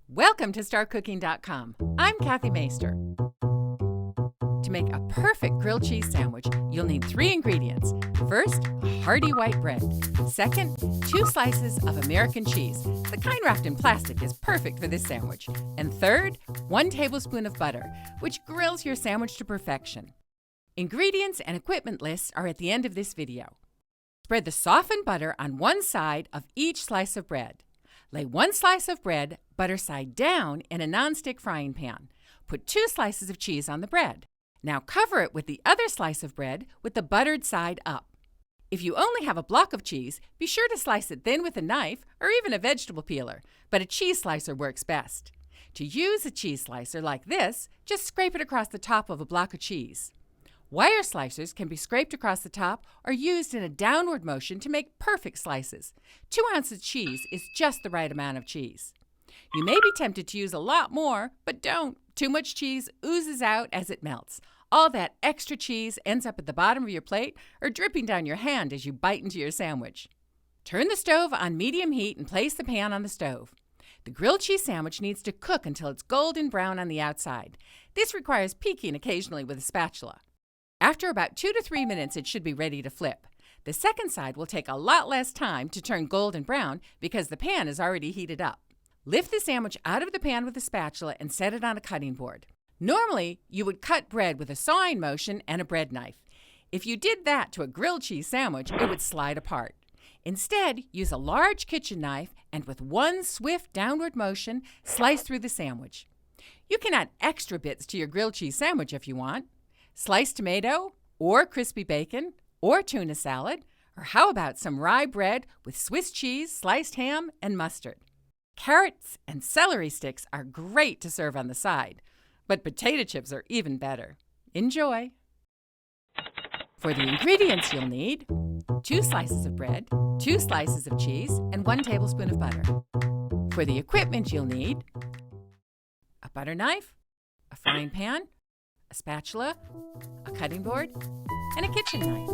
Welcome to StartCooking.com. I'm Kathy Maister. To make a perfect grilled cheese sandwich, you'll need 3 ingredients. First, hearty white bread. Second, 2 slices of American cheese. The kind wrapped in plastic is perfect for this sandwich. And third, 1 tablespoon of butter, which grills your sandwich to perfection. Ingredients and equipment lists are at the end of this video. Spread the softened butter on one side of each slice of bread. Lay 1 slice of bread, butter side down, in a nonstick frying pan. Put 2 slices of cheese on the bread. Now cover it with the other slice of bread with the buttered side up. If you only have a block of cheese, be sure to slice it thin with a knife or even a vegetable peeler, but a cheese slicer works best. To use a cheese slicer like this, just scrape it across the top of a block of cheese. Wire slicers can be scraped across the top or used in a downward motion to make perfect slices. 2 ounces of cheese is just the right amount of cheese. You may be tempted to use a lot more, but don't. Too much cheese oozes out as it melts. All that extra cheese ends up at the bottom of your plate or dripping down your hand as you bite into your sandwich. Turn the stove on medium heat and place the pan on the stove. The grilled cheese sandwich needs to cook until it's golden brown on the outside. This requires peeking occasionally with a spatula. After about 2 to 3 minutes, it should be ready to flip. The second side will take a lot less time to turn golden brown because the pan is already heated up. Lift the sandwich out of the pan with a spatula and set it on a cutting board. Normally, you would cut bread with a sawing motion and a bread knife. If you did that to a grilled cheese sandwich, it would slide apart. Instead, use a large kitchen knife and with 1 swift downward motion, slice through the sandwich. You can add extra bits to your grilled cheese sandwich if you want. Sliced tomato, or crispy bacon, or tuna salad, or how about some rye bread with Swiss cheese, sliced ham, and mustard. Carrots and celery sticks are great to serve on the side, but potato chips are even better. Enjoy! For the ingredients you'll need 2 slices of bread, 2 slices of cheese, and 1 tablespoon of butter. For the equipment you'll need a butter knife, a frying pan, a spatula, a cutting board, and a kitchen knife.